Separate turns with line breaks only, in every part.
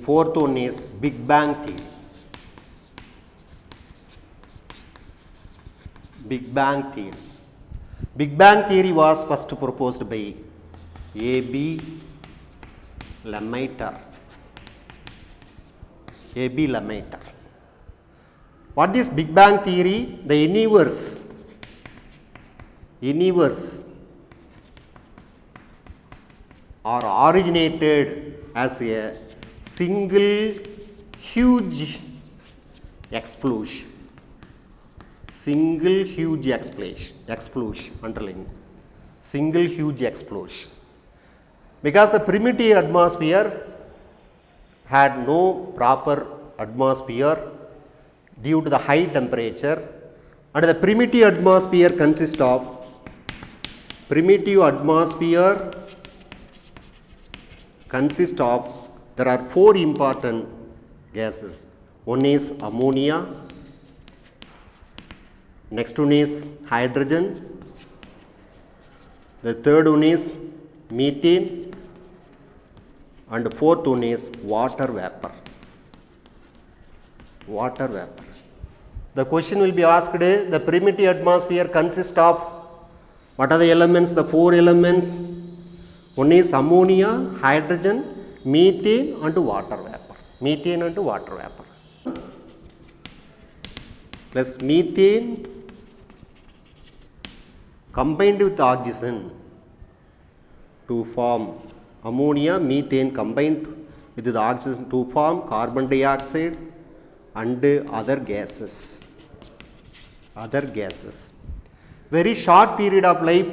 fourth one is Big Bang theory. Big Bang theory. Big Bang theory was first proposed by A.B. Lemaitre. A.B. Lemaitre. What is Big Bang theory? The universe are originated as a single huge explosion. Single huge explosion, underline. Single huge explosion. Because the primitive atmosphere had no proper atmosphere due to the high temperature, and the primitive atmosphere consists of there are four important gases. One is ammonia, next one is hydrogen, the third one is methane, and the fourth one is water vapor. Water vapor. The question will be asked, the primitive atmosphere consists of what are the elements? The four elements. One is ammonia, hydrogen, methane and water vapor. Methane and water vapor. Plus methane combined with oxygen to form ammonia, methane combined with the oxygen to form carbon dioxide and other gases. Very short period of life,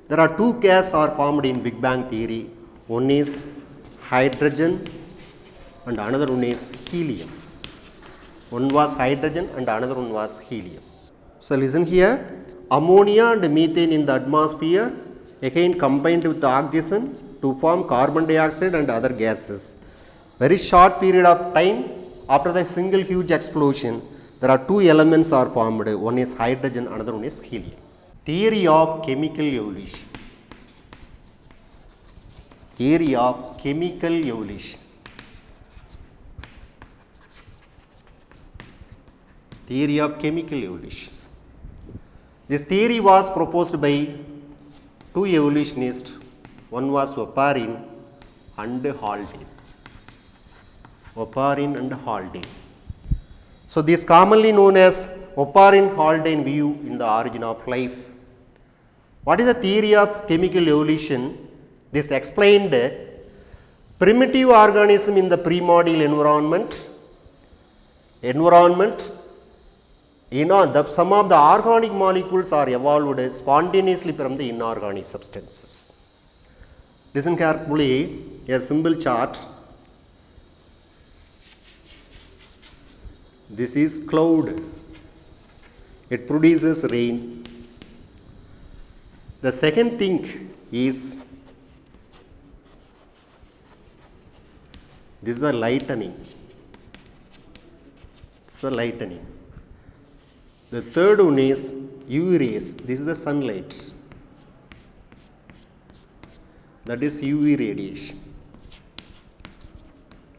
there are two gases are formed in Big Bang theory. One is hydrogen and another one is helium. One was hydrogen and another one was helium. So listen here, ammonia and methane in the atmosphere again combined with the oxygen to form carbon dioxide and other gases. Very short period of time, after the single huge explosion, there are two elements are formed. One is hydrogen, another one is helium. Theory of chemical evolution. Theory of chemical evolution. Theory of chemical evolution. This theory was proposed by two evolutionists. One was Oparin and Haldane. Oparin and Haldane. So this commonly known as Oparin-Haldane view in the origin of life. What is the theory of chemical evolution? This explained primitive organism in the primordial environment. Some of the organic molecules are evolved spontaneously from the inorganic substances. Listen carefully, a simple chart. This is cloud. It produces rain. The second thing is this is the lightning. It's the lightning. The third one is UV rays. This is the sunlight. That is UV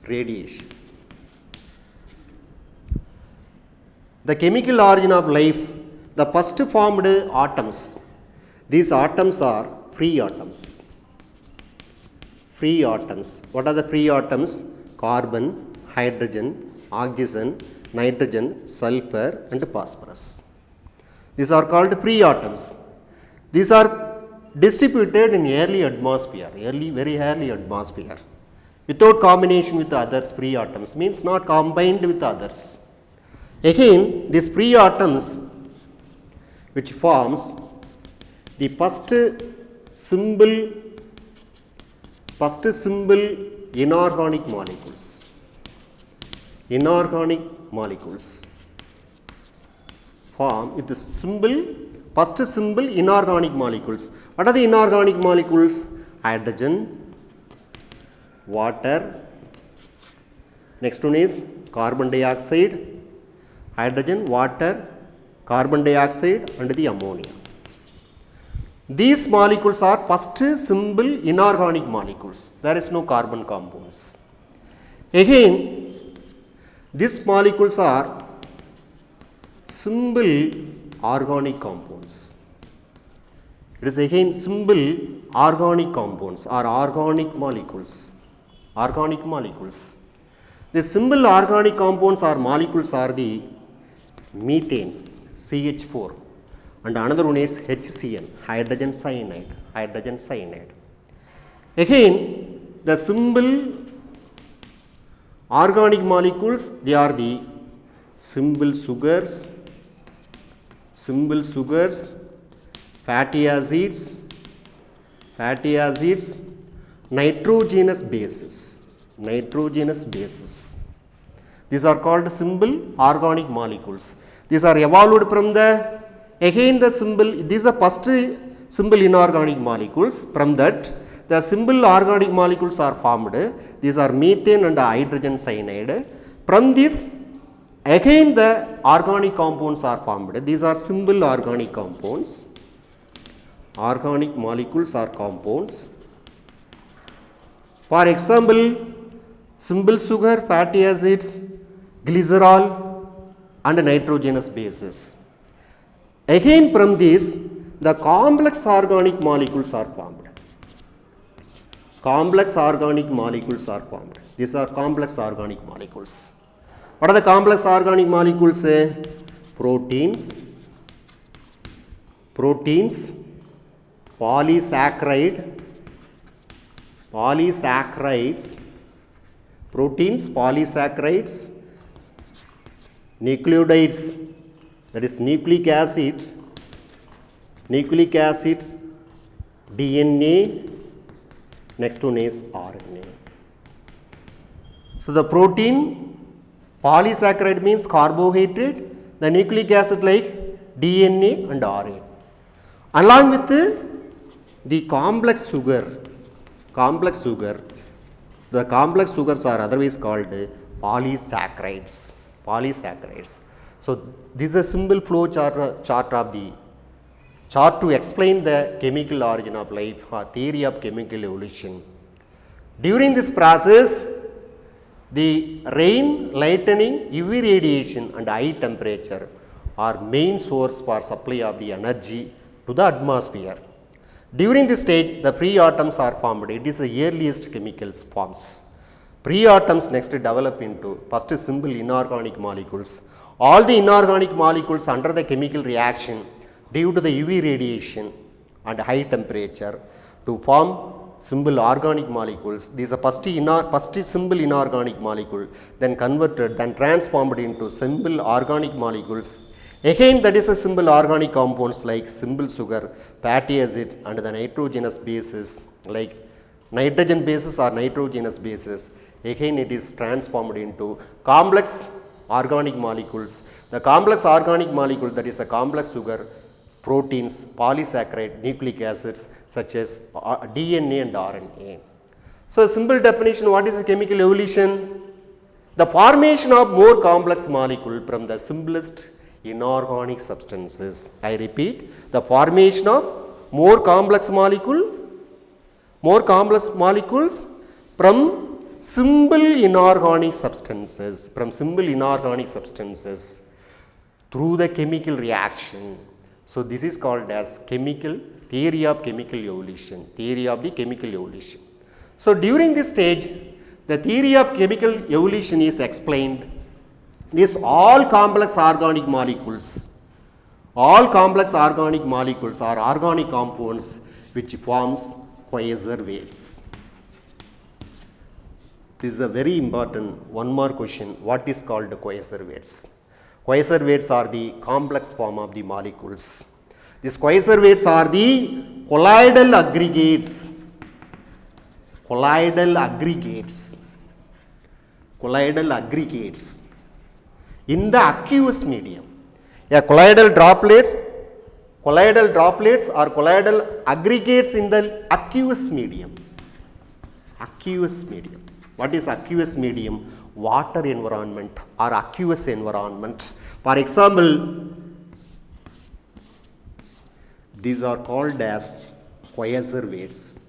radiation. The chemical origin of life, the first formed atoms. These atoms are free atoms. What are the free atoms? Carbon, hydrogen, oxygen, nitrogen, sulfur and phosphorus. These are called free atoms. These are distributed in early atmosphere, very early atmosphere, without combination with others. Free atoms means not combined with others. Again, these free atoms which forms the first symbol inorganic molecules form with the first symbol inorganic molecules. What are the inorganic molecules? Hydrogen, water, next one is carbon dioxide, hydrogen, water, carbon dioxide and the ammonia. These molecules are first simple inorganic molecules. There is no carbon compounds. Again, these molecules are simple organic compounds. It is again simple organic compounds or organic molecules. Organic molecules. The simple organic compounds or molecules are the methane, CH4, and another one is HCl, hydrogen cyanide. Hydrogen cyanide. Again, the simple organic molecules, they are the simple sugars, fatty acids, nitrogenous bases. These are called simple organic molecules. These are evolved from the, again the simple, these are first simple inorganic molecules. From that, the simple organic molecules are formed. These are methane and hydrogen cyanide. From this, again the organic compounds are formed. These are simple organic compounds. Organic molecules are compounds. For example, simple sugar, fatty acids, glycerol and nitrogenous bases. Again from this, the complex organic molecules are formed. Complex organic molecules are formed. These are complex organic molecules. What are the complex organic molecules? Proteins, polysaccharides, nucleotides, that is nucleic acids, DNA, next one is RNA. So the protein, polysaccharide means carbohydrate, the nucleic acid like DNA and RNA. Along with the complex sugar, the complex sugars are otherwise called polysaccharides. So this is a simple flow chart of the chart to explain the chemical origin of life or theory of chemical evolution. During this process, the rain, lightning, UV radiation and high temperature are main source for supply of the energy to the atmosphere. During this stage, the free atoms are formed. It is the earliest chemical forms. Free atoms next develop into first simple inorganic molecules. All the inorganic molecules under the chemical reaction due to the UV radiation and high temperature to form simple organic molecules. These are first simple inorganic molecule, then converted, then transformed into simple organic molecules. Again, that is a simple organic compounds like simple sugar, fatty acids and the nitrogenous bases like nitrogen bases or nitrogenous bases. Again, it is transformed into complex organic molecules. The complex organic molecule, that is a complex sugar, proteins, polysaccharide, nucleic acids such as DNA and RNA. So, a simple definition, what is the chemical evolution? The formation of more complex molecule from the simplest inorganic substances. I repeat, the formation of more complex molecules from simple inorganic substances, through the chemical reaction. So this is called as theory of chemical evolution. So during this stage, the theory of chemical evolution is explained. These all complex organic molecules are organic compounds which forms quasar waves. This is a very important one more question. What is called quasar waves? Quasar waves are the complex form of the molecules. These quasar waves are the colloidal aggregates. In the aqueous medium. Colloidal droplets or colloidal aggregates in the aqueous medium. What is aqueous medium? Water environment or aqueous environment. For example, these are called as quasar waves.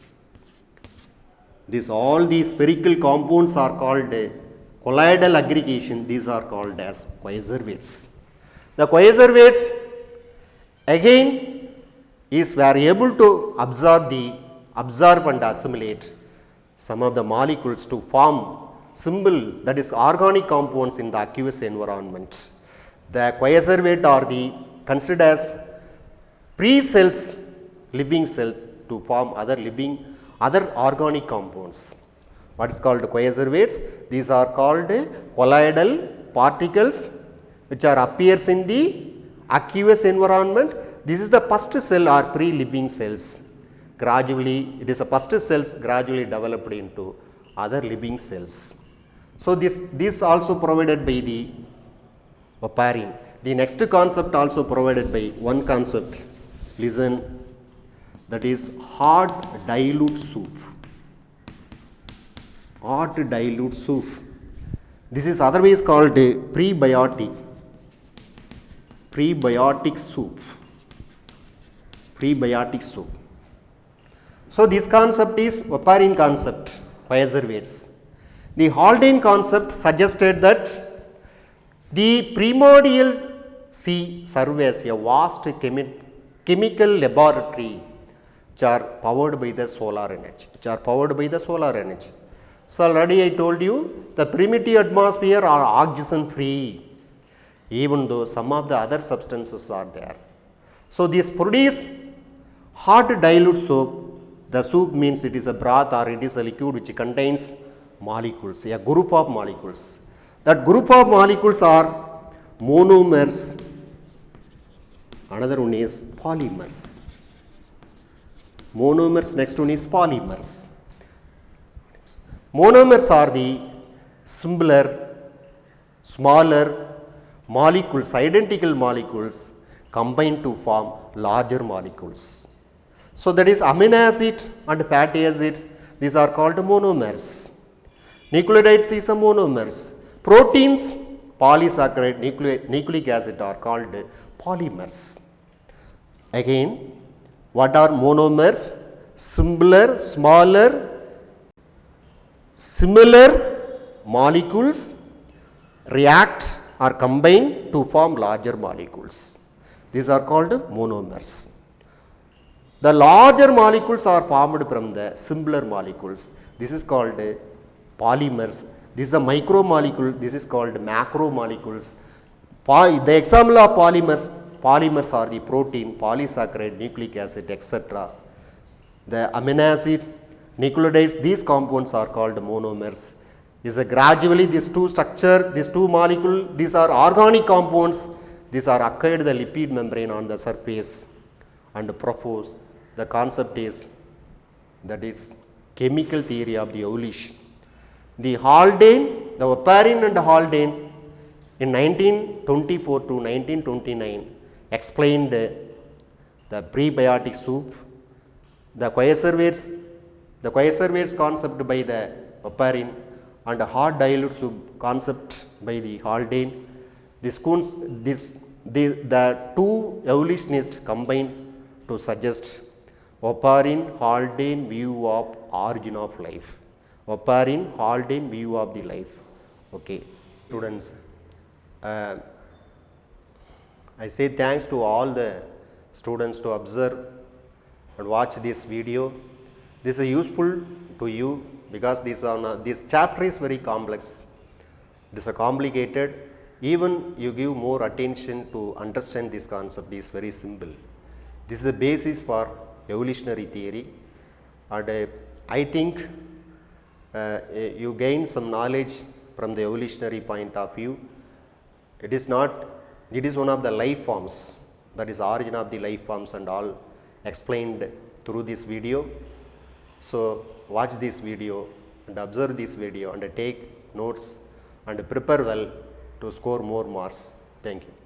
All these spherical compounds are called colloidal aggregation, these are called as quasar waves. The quasar waves again is we are able to absorb and assimilate some of the molecules to form simple, that is organic compounds in the aqueous environment. The quasar waves are considered as pre-cells, living cell to form other organic compounds. What is called quasar waves? These are called colloidal particles which are appears in the aqueous environment. This is the first cell or pre-living cells. Gradually, it is a first cells gradually developed into other living cells. So this also provided by the oparin. The next concept also provided by one concept. Listen, that is hard dilute soup. Hard dilute soup. This is otherwise called prebiotic soup. Prebiotic soup. So this concept is oparin concept, quasar waves. The Haldane concept suggested that the primordial sea serves as a vast chemical laboratory which are powered by the solar energy. So already I told you the primitive atmosphere are oxygen free, even though some of the other substances are there. So this produce hard dilute soup. The soup means it is a broth or it is a liquid which contains molecules, a group of molecules. That group of molecules are monomers, another one is polymers. Monomers, next one is polymers. Monomers are the smaller molecules, identical molecules combined to form larger molecules. So that is amino acid and fatty acid, these are called monomers. Nucleotides is a monomers. Proteins, polysaccharide, nucleic acid are called polymers. Again, what are monomers? Similar molecules react or combine to form larger molecules. These are called monomers. The larger molecules are formed from the simpler molecules. This is called polymers. This is the micromolecule. This is called macromolecules. The example of polymers are the protein, polysaccharide, nucleic acid, etc. The amino acid, nucleotides, these compounds are called monomers. Is gradually these two molecules, these are organic compounds. These are acquired the lipid membrane on the surface and propose. The concept is, that is chemical theory of the evolution. The oparin and Haldane in 1924 to 1929 explained the prebiotic soup, the quasar waves concept by the oparin and hard dilute soup concept by the Haldane. The two evolutionists combined to suggest oparin Haldane view of origin of life. Oparin Haldane view of the life. Okay, students, I say thanks to all the students to observe and watch this video. This is useful to you because this chapter is very complex. It is complicated. Even you give more attention to understand this concept is very simple. This is the basis for evolutionary theory, and I think you gain some knowledge from the evolutionary point of view. It is one of the life forms, that is origin of the life forms and all explained through this video. So watch this video and observe this video and take notes and prepare well to score more marks. Thank you.